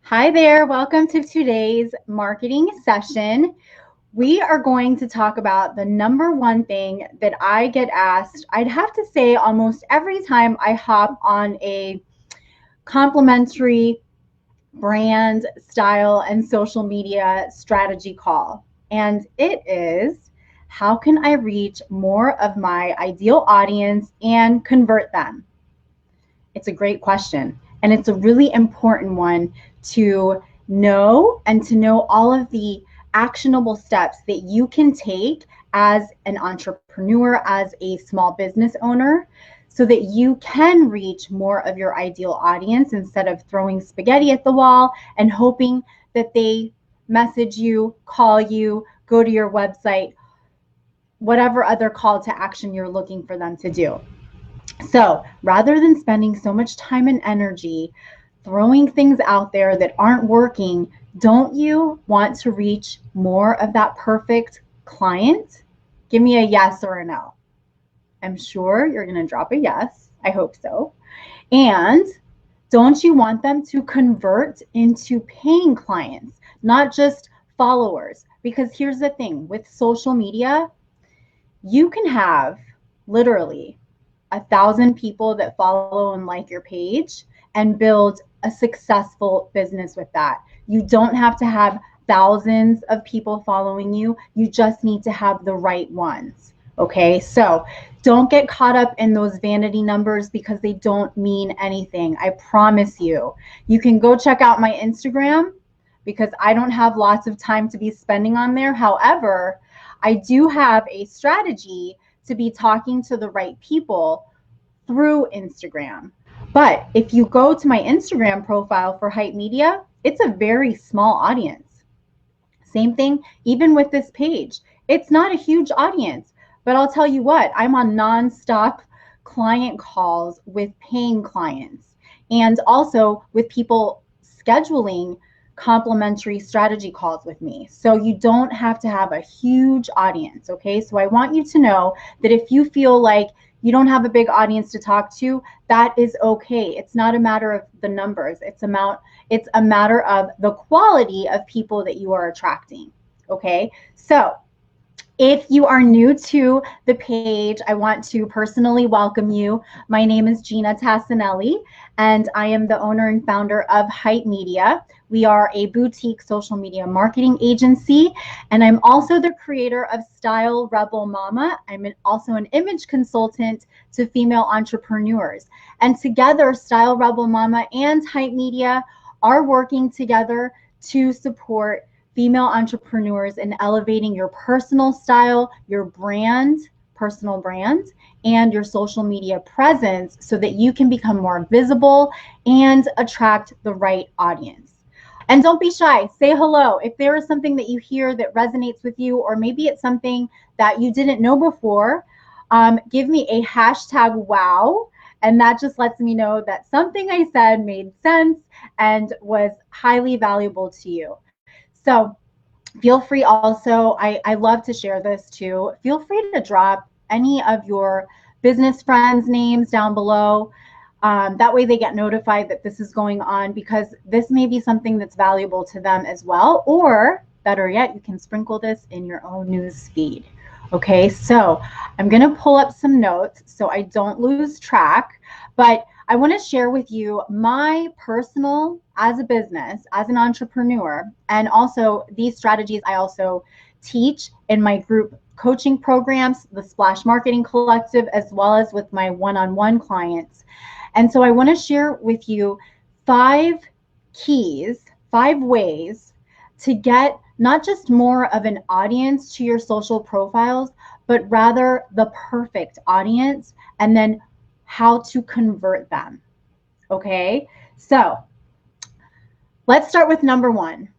Hi there, welcome to today's marketing session. We are going to talk about the number one thing that I get asked, I'd have to say almost every time I hop on a complimentary brand, style, and social media strategy call. And it is, how can I reach more of my ideal audience and convert them? It's a great question. And it's a really important one to know and to know all of the actionable steps that you can take as an entrepreneur, as a small business owner, so that you can reach more of your ideal audience instead of throwing spaghetti at the wall and hoping that they message you, call you, go to your website, whatever other call to action you're looking for them to do. So rather than spending so much time and energy throwing things out there that aren't working, don't you want to reach more of that perfect client? Give me a yes or a no. I'm sure you're going to drop a yes. I hope so. And don't you want them to convert into paying clients, not just followers? Because here's the thing with social media, you can have literally 1,000 people that follow and like your page and build a successful business with that. You don't have to have thousands of people following you. You just need to have the right ones. Okay, so don't get caught up in those vanity numbers because they don't mean anything. I promise you. You can go check out my Instagram because I don't have lots of time to be spending on there. However, I do have a strategy to be talking to the right people through Instagram. But if you go to my Instagram profile for Hype Media, it's a very small audience. Same thing, even with this page. It's not a huge audience, but I'll tell you what, I'm on nonstop client calls with paying clients and also with people scheduling complimentary strategy calls with me. So you don't have to have a huge audience, okay? So I want you to know that if you feel like you don't have a big audience to talk to, that is okay. It's not a matter of the numbers. It's a matter of the quality of people that you are attracting, okay? So if you are new to the page, I want to personally welcome you. My name is Ginna Tassinelli, and I am the owner and founder of Hype Media. We are a boutique social media marketing agency, and I'm also the creator of Style Rebel Mama. I'm also an image consultant to female entrepreneurs. And together, Style Rebel Mama and Hype Media are working together to support female entrepreneurs in elevating your personal style, your brand, personal brand, and your social media presence so that you can become more visible and attract the right audience. And don't be shy, say hello. If there is something that you hear that resonates with you, or maybe it's something that you didn't know before, give me a hashtag wow. And that just lets me know that something I said made sense and was highly valuable to you. So feel free also, I love to share this too. Feel free to drop any of your business friends' names down below. That way they get notified that this is going on because this may be something that's valuable to them as well. Or better yet, you can sprinkle this in your own news feed. Okay, so I'm going to pull up some notes so I don't lose track, but I want to share with you my personal, as a business, as an entrepreneur, and also these strategies I also teach in my group coaching programs, the Splash Marketing Collective, as well as with my one-on-one clients. And so I want to share with you 5 keys, 5 ways to get not just more of an audience to your social profiles, but rather the perfect audience, and then how to convert them. Okay, so let's start with number 1.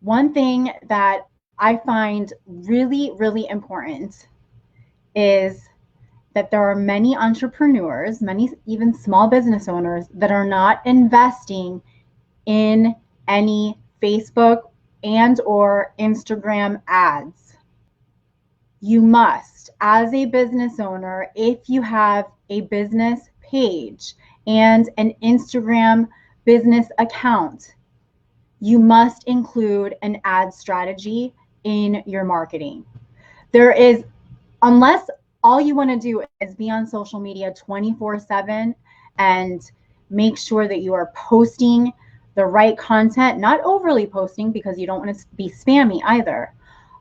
One thing that I find really, really important is that there are many entrepreneurs, many even small business owners that are not investing in any Facebook and or Instagram ads. You must, as a business owner, if you have a business page and an Instagram business account, you must include an ad strategy in your marketing. There is, unless all you want to do is be on social media 24/7 and make sure that you are posting the right content, not overly posting because you don't want to be spammy either.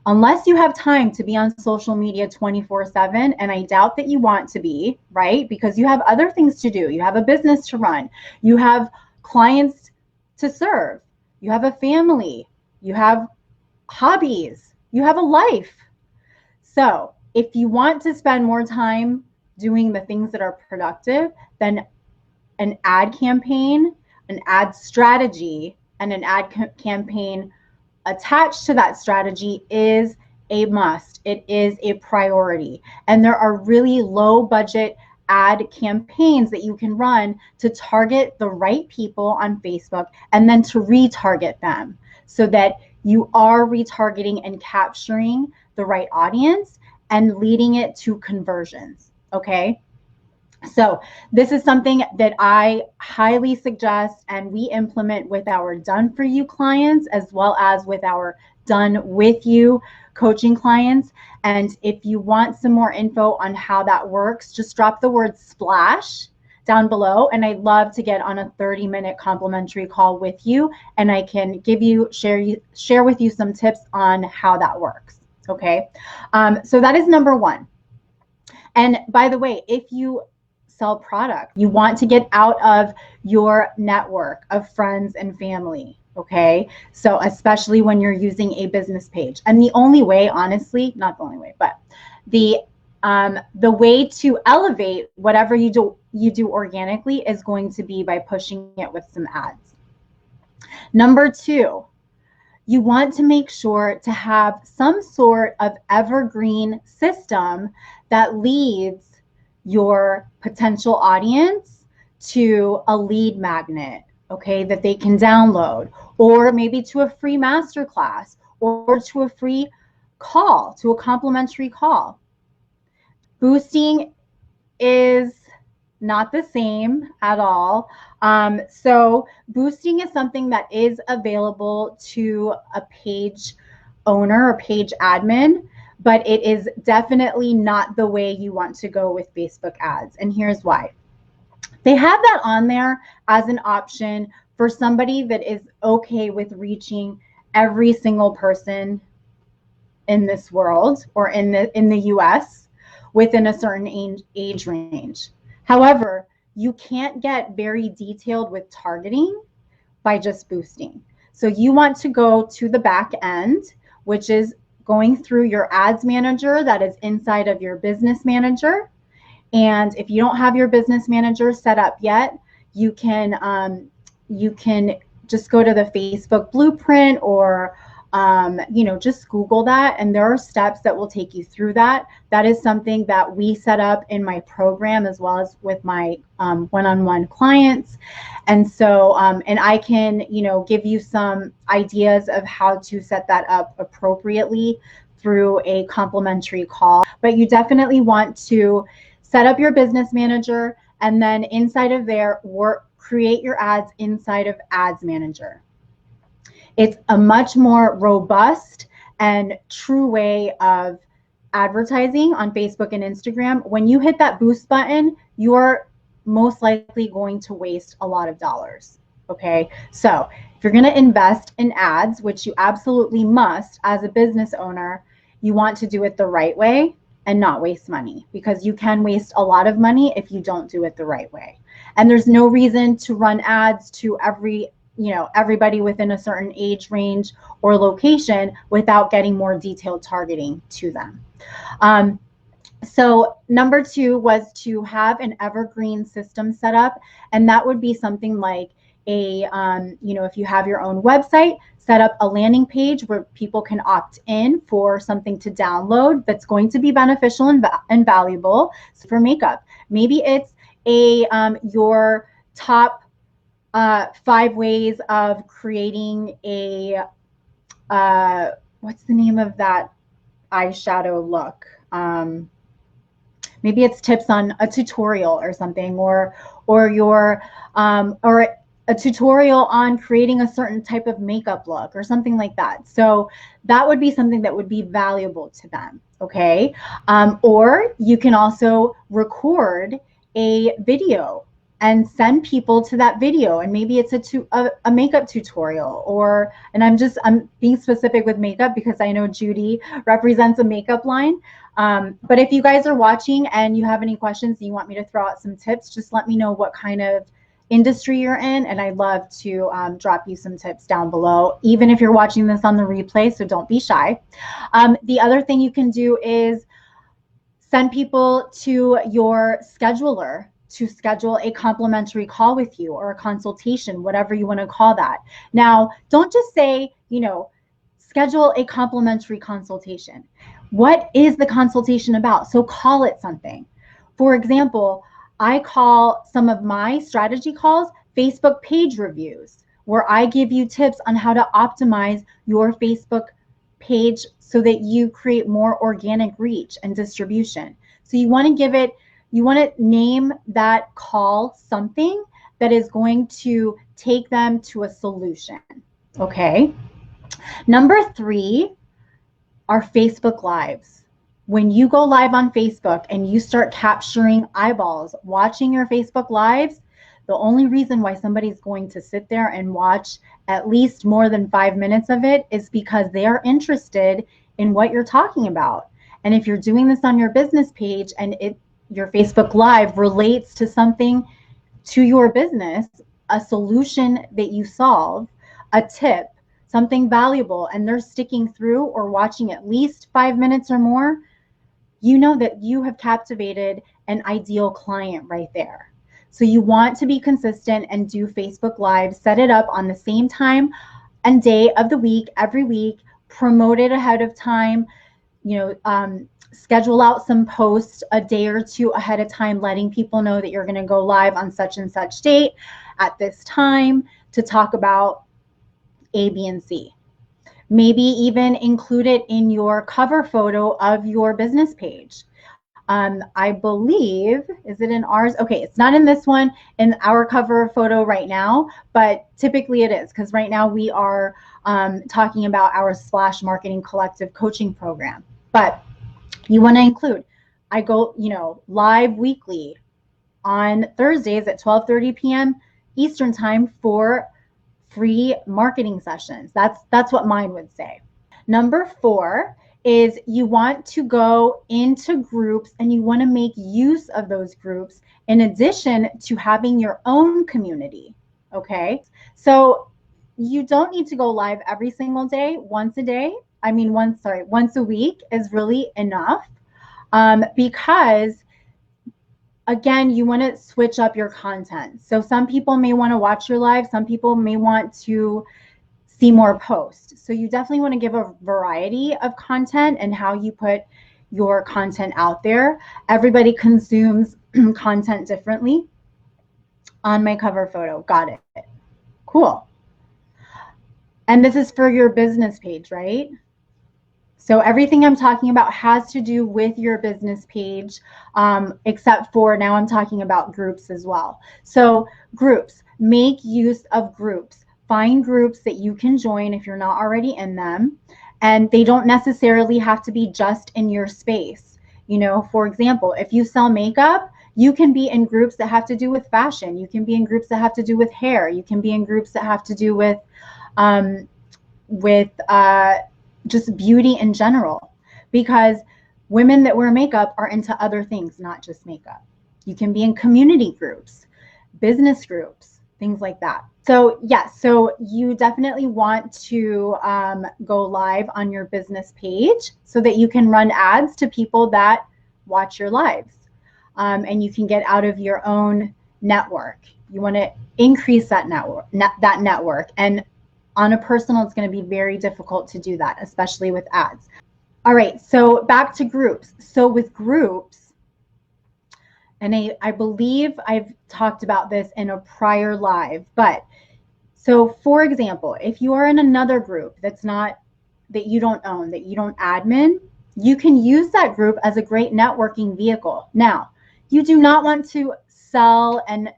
Unless you have time to be on social media 24/7, and I doubt that you want to be, right? Because you have other things to do. You have a business to run. You have clients to serve. You have a family. You have hobbies. You have a life. So if you want to spend more time doing the things that are productive, then an ad campaign, an ad strategy, and an ad campaign attached to that strategy is a must. It is a priority. And there are really low budget ad campaigns that you can run to target the right people on Facebook and then to retarget them so that you are retargeting and capturing the right audience and leading it to conversions. Okay. So this is something that I highly suggest and we implement with our done for you clients as well as with our done with you coaching clients. And if you want some more info on how that works, just drop the word splash down below. And I'd love to get on a 30-minute complimentary call with you. And I can share with you some tips on how that works. Okay. So that is number one. And by the way, if you sell product, you want to get out of your network of friends and family. Okay. So especially when you're using a business page. And the only way, honestly, not the only way, but the way to elevate whatever you do organically is going to be by pushing it with some ads. Number two, you want to make sure to have some sort of evergreen system that leads your potential audience to a lead magnet, okay, that they can download, or maybe to a free masterclass, or to a free call, to a complimentary call. Boosting is not the same at all. So boosting is something that is available to a page owner or page admin, but it is definitely not the way you want to go with Facebook ads. And here's why. They have that on there as an option for somebody that is okay with reaching every single person in this world or in the US within a certain age range. However, you can't get very detailed with targeting by just boosting. So you want to go to the back end, which is going through your ads manager that is inside of your business manager. And if you don't have your business manager set up yet, you can just go to the Facebook blueprint or just Google that, and there are steps that will take you through that. That is something that we set up in my program as well as with my one-on-one clients. And so, and I can, give you some ideas of how to set that up appropriately through a complimentary call. But you definitely want to set up your business manager, and then inside of there, create your ads inside of Ads Manager. It's a much more robust and true way of advertising on Facebook and Instagram. When you hit that boost button, you're most likely going to waste a lot of dollars. Okay, so if you're going to invest in ads, which you absolutely must as a business owner, you want to do it the right way and not waste money, because you can waste a lot of money if you don't do it the right way. And there's no reason to run ads to everybody within a certain age range or location without getting more detailed targeting to them. So number two was to have an evergreen system set up, and that would be something like if you have your own website, set up a landing page where people can opt in for something to download that's going to be beneficial and valuable. So for makeup, maybe it's your top 5 ways of creating a what's the name of that eyeshadow look? Maybe it's tips on a tutorial or something, or a tutorial on creating a certain type of makeup look or something like that. So that would be something that would be valuable to them. Okay. Or you can also record a video and send people to that video, and maybe it's a makeup tutorial, or, and I'm being specific with makeup because I know Judy represents a makeup line. But if you guys are watching and you have any questions and you want me to throw out some tips, just let me know what kind of industry you're in, and I'd love to drop you some tips down below, even if you're watching this on the replay, so don't be shy. The other thing you can do is send people to your scheduler to schedule a complimentary call with you, or a consultation, whatever you want to call that. Now, don't just say, schedule a complimentary consultation. What is the consultation about? So call it something. For example, I call some of my strategy calls Facebook page reviews, where I give you tips on how to optimize your Facebook page so that you create more organic reach and distribution. So you want to name that call something that is going to take them to a solution. Okay. Number 3 are Facebook Lives. When you go live on Facebook and you start capturing eyeballs watching your Facebook Lives, the only reason why somebody's going to sit there and watch at least more than 5 minutes of it is because they are interested in what you're talking about. And if you're doing this on your business page and your Facebook Live relates to something to your business, a solution that you solve, a tip, something valuable, and they're sticking through or watching at least 5 minutes or more, you know that you have captivated an ideal client right there. So you want to be consistent and do Facebook Live, set it up on the same time and day of the week, every week, promote it ahead of time, schedule out some posts a day or two ahead of time, letting people know that you're going to go live on such and such date at this time to talk about A, B, and C. Maybe even include it in your cover photo of your business page. I believe, is it in ours? Okay, it's not in this one, in our cover photo right now, but typically it is, because right now we are talking about our Splash Marketing Collective coaching program. But you want to include, I go, live weekly on Thursdays at 12:30 p.m. Eastern time for free marketing sessions. That's what mine would say. Number 4 is you want to go into groups and you want to make use of those groups in addition to having your own community. Okay. So you don't need to go live every single day. Once a week is really enough, because again, you want to switch up your content. So some people may want to watch your live. Some people may want to see more posts. So you definitely want to give a variety of content and how you put your content out there. Everybody consumes content differently. On my cover photo. Got it. Cool. And this is for your business page, right? So everything I'm talking about has to do with your business page, except for now I'm talking about groups as well. So groups, make use of groups. Find groups that you can join if you're not already in them. And they don't necessarily have to be just in your space. For example, if you sell makeup, you can be in groups that have to do with fashion. You can be in groups that have to do with hair. You can be in groups that have to do with just beauty in general, because women that wear makeup are into other things, not just makeup. You can be in community groups, business groups, things like that. So yes, so you definitely want to go live on your business page so that you can run ads to people that watch your lives, and you can get out of your own network. You want to increase that network, and on a personal, it's going to be very difficult to do that, especially with ads. All right, so back to groups. So with groups, and I believe I've talked about this in a prior live, but so for example, if you are in another group that you don't own, that you don't admin, you can use that group as a great networking vehicle. Now, you do not want to sell and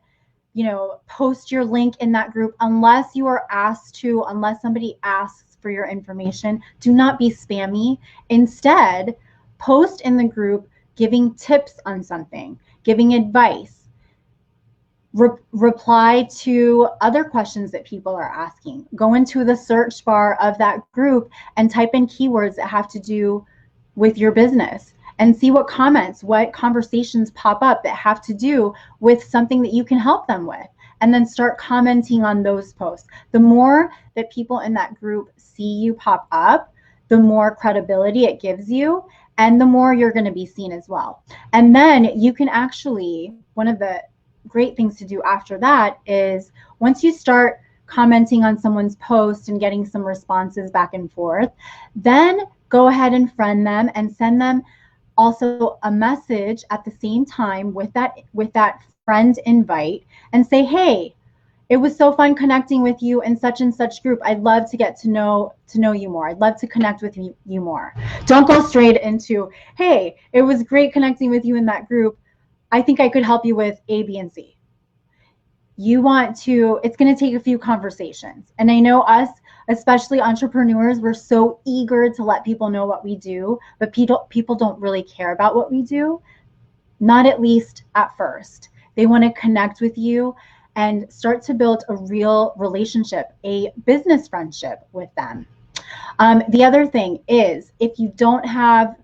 post your link in that group unless you are asked to, unless somebody asks for your information. Do not be spammy. Instead, post in the group giving tips on something, giving advice. Reply to other questions that people are asking. Go into the search bar of that group and type in keywords that have to do with your business and see what comments, what conversations pop up that have to do with something that you can help them with. And then start commenting on those posts. The more that people in that group see you pop up, the more credibility it gives you, and the more you're going to be seen as well. And then you can actually, one of the great things to do after that is once you start commenting on someone's post and getting some responses back and forth, then go ahead and friend them and send them also a message at the same time with that friend invite and say, hey, it was so fun connecting with you in such and such group. I'd love to get to know you more. I'd love to connect with you more. Don't go straight into, hey, it was great connecting with you in that group. I think I could help you with A, B, and C. It's going to take a few conversations. And I know us, especially entrepreneurs, we're so eager to let people know what we do, but people don't really care about what we do, not at least at first. They want to connect with you and start to build a real relationship, a business friendship with them. The other thing is, if you don't have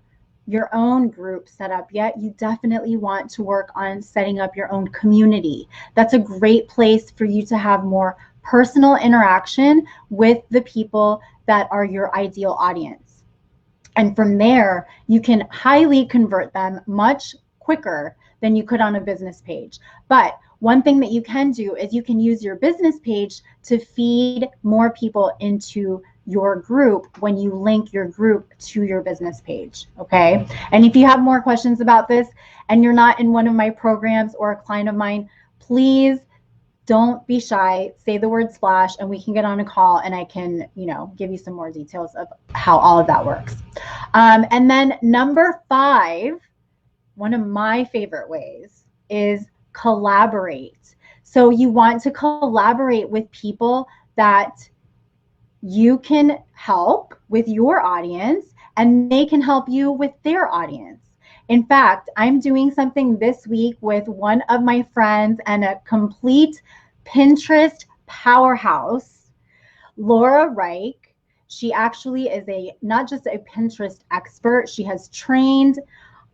your own group set up yet, you definitely want to work on setting up your own community. That's a great place for you to have more personal interaction with the people that are your ideal audience. And from there, you can highly convert them much quicker than you could on a business page. But one thing that you can do is you can use your business page to feed more people into your group when you link your group to your business page. Okay. And if you have more questions about this and you're not in one of my programs or a client of mine, please don't be shy. Say the word splash and we can get on a call and I can, give you some more details of how all of that works. And then number 5, one of my favorite ways is collaborate. So you want to collaborate with people that you can help with your audience and they can help you with their audience. In fact, I'm doing something this week with one of my friends and a complete Pinterest powerhouse, Laura Reich. She actually is not just a Pinterest expert, she has trained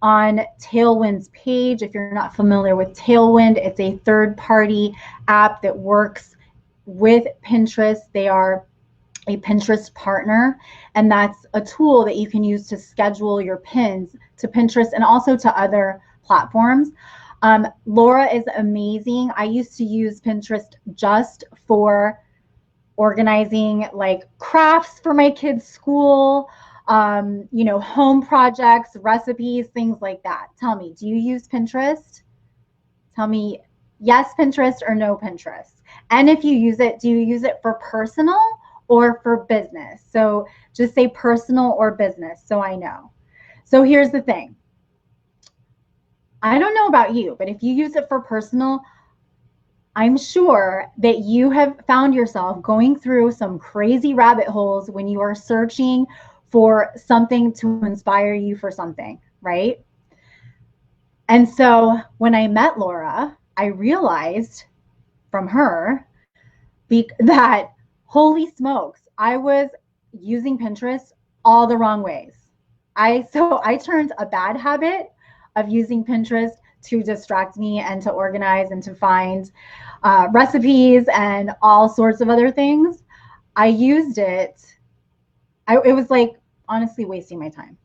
on Tailwind's page. If you're not familiar with Tailwind, it's a third-party app that works with Pinterest. They are a Pinterest partner, and that's a tool that you can use to schedule your pins to Pinterest and also to other platforms. Laura is amazing. I used to use Pinterest just for organizing like crafts for my kids' school, home projects, recipes, things like that. Tell me, do you use Pinterest? Tell me yes Pinterest or no Pinterest. And if you use it, do you use it for personal or for business? So just say personal or business so I know. So here's the thing. I don't know about you, but if you use it for personal, I'm sure that you have found yourself going through some crazy rabbit holes when you are searching for something to inspire you for something, right? And so when I met Laura, I realized from her that holy smokes, I was using Pinterest all the wrong ways. So I turned a bad habit of using Pinterest to distract me and to organize and to find recipes and all sorts of other things. I used it. It was like honestly wasting my time.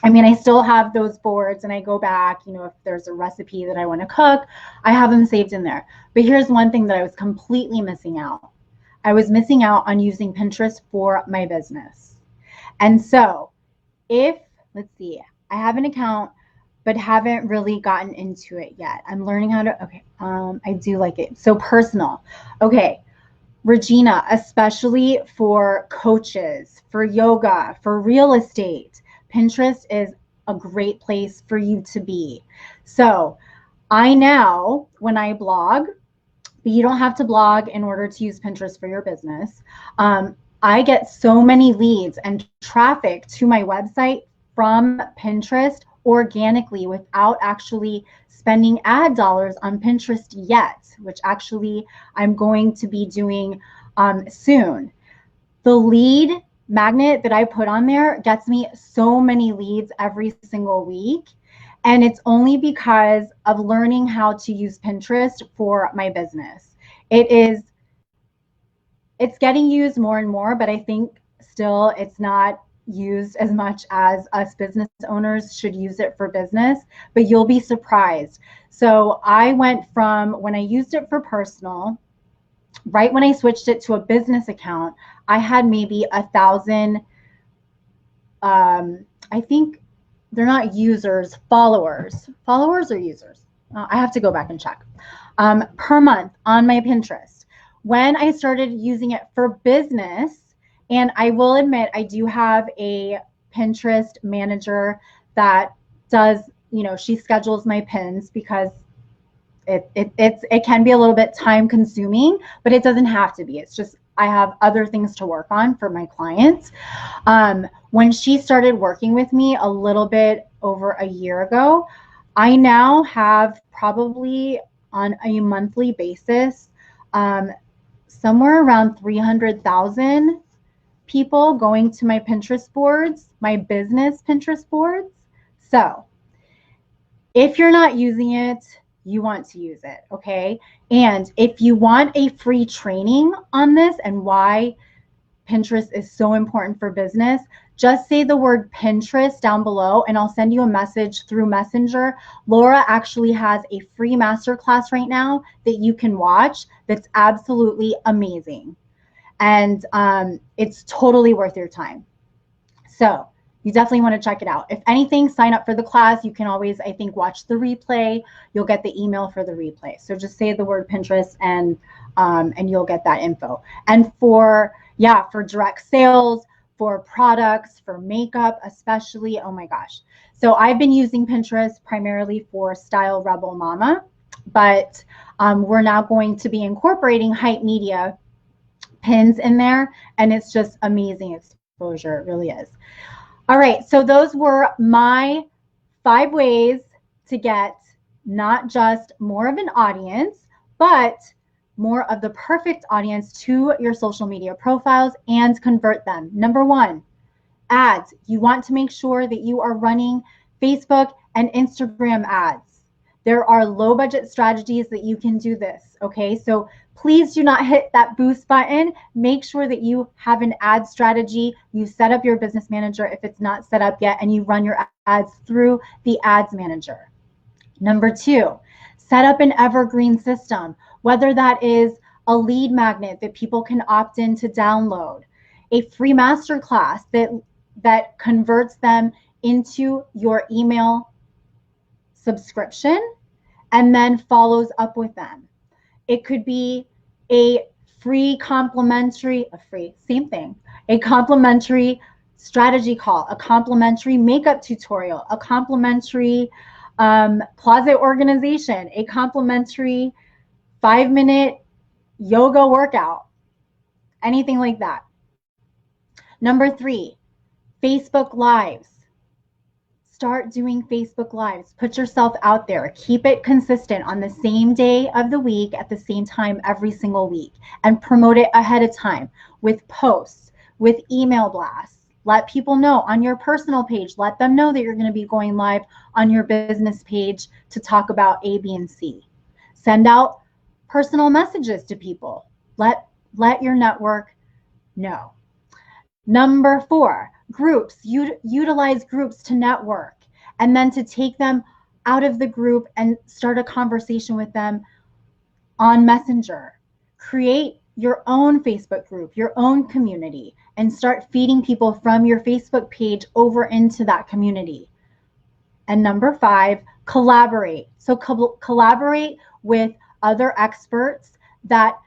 I mean, I still have those boards and I go back, if there's a recipe that I want to cook, I have them saved in there. But here's one thing that I was completely missing out. I was missing out on using Pinterest for my business. And so let's see, I have an account, but haven't really gotten into it yet. I'm learning how to, okay, I do like it. So personal. Okay, Regina, especially for coaches, for yoga, for real estate, Pinterest is a great place for you to be. So I now, when I blog, but you don't have to blog in order to use Pinterest for your business. I get so many leads and traffic to my website from Pinterest organically without actually spending ad dollars on Pinterest yet, which actually I'm going to be doing soon. The lead magnet that I put on there gets me so many leads every single week. And it's only because of learning how to use Pinterest for my business. It's getting used more and more, but I think still it's not used as much as us business owners should use it for business, but you'll be surprised. So I went from when I used it for personal, right when I switched it to a business account, I had maybe 1,000, I think they're not users, followers or users. I have to go back and check, per month on my Pinterest. When I started using it for business, and I will admit, I do have a Pinterest manager that does, she schedules my pins because it can be a little bit time consuming, but it doesn't have to be. It's just I have other things to work on for my clients. When she started working with me a little bit over a year ago, I now have probably on a monthly basis somewhere around 300,000 people going to my Pinterest boards, my business Pinterest boards. So if you're not using it, you want to use it, okay? And if you want a free training on this and why Pinterest is so important for business, just say the word Pinterest down below and I'll send you a message through Messenger. Laura actually has a free masterclass right now that you can watch that's absolutely amazing. And it's totally worth your time. So you definitely want to check it out. If anything, sign up for the class. You can always, I think, watch the replay. You'll get the email for the replay. So just say the word Pinterest and you'll get that info. And for direct sales, for products, for makeup, especially, oh my gosh. So I've been using Pinterest primarily for Style Rebel Mama, but we're now going to be incorporating Hype Media pins in there, and it's just amazing exposure. It really is. All right, so those were my 5 ways to get not just more of an audience, but more of the perfect audience to your social media profiles and convert them. Number 1, ads. You want to make sure that you are running Facebook and Instagram ads. There are low budget strategies that you can do this, okay? So please do not hit that boost button. Make sure that you have an ad strategy. You set up your business manager if it's not set up yet, and you run your ads through the ads manager. Number 2, set up an evergreen system, whether that is a lead magnet that people can opt in to download, a free masterclass that converts them into your email subscription and then follows up with them. It could be a complimentary strategy call, a complimentary makeup tutorial, a complimentary closet organization, a complimentary 5-minute yoga workout, anything like that. Number 3, Facebook Lives. Start doing Facebook Lives. Put yourself out there. Keep it consistent on the same day of the week at the same time every single week, and promote it ahead of time with posts, with email blasts. Let people know on your personal page. Let them know that you're going to be going live on your business page to talk about A, B, and C. Send out personal messages to people. Let your network know. Number 4, groups. Utilize groups to network, and then to take them out of the group and start a conversation with them on Messenger. Create your own Facebook group, your own community, and start feeding people from your Facebook page over into that community. And number 5, collaborate. So collaborate with other experts that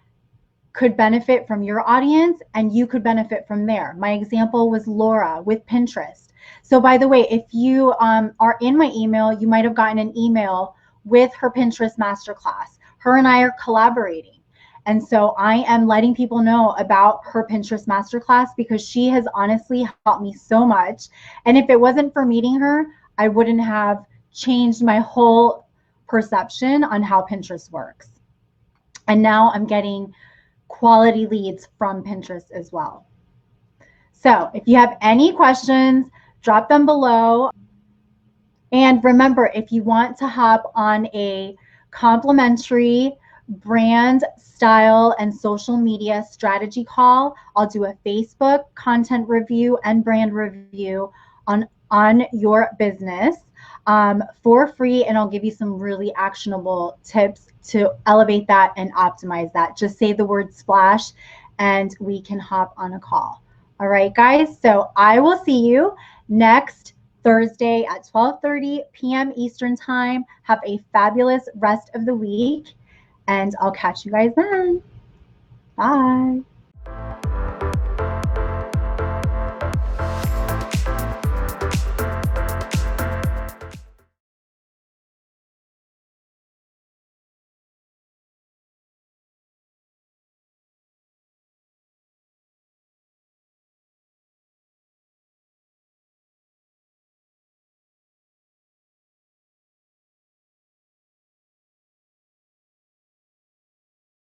could benefit from your audience, and you could benefit from there. My example was Laura with Pinterest. So by the way, if you are in my email, you might have gotten an email with her Pinterest masterclass. Her and I are collaborating. And so I am letting people know about her Pinterest masterclass because she has honestly helped me so much. And if it wasn't for meeting her, I wouldn't have changed my whole perception on how Pinterest works. And now I'm getting quality leads from Pinterest as well. So if you have any questions, drop them below. And remember, if you want to hop on a complimentary brand, style, and social media strategy call, I'll do a Facebook content review and brand review on your business for free, and I'll give you some really actionable tips to elevate that and optimize that. Just say the word splash and we can hop on a call. All right, guys. So I will see you next Thursday at 12:30 p.m. Eastern Time. Have a fabulous rest of the week, and I'll catch you guys then. Bye.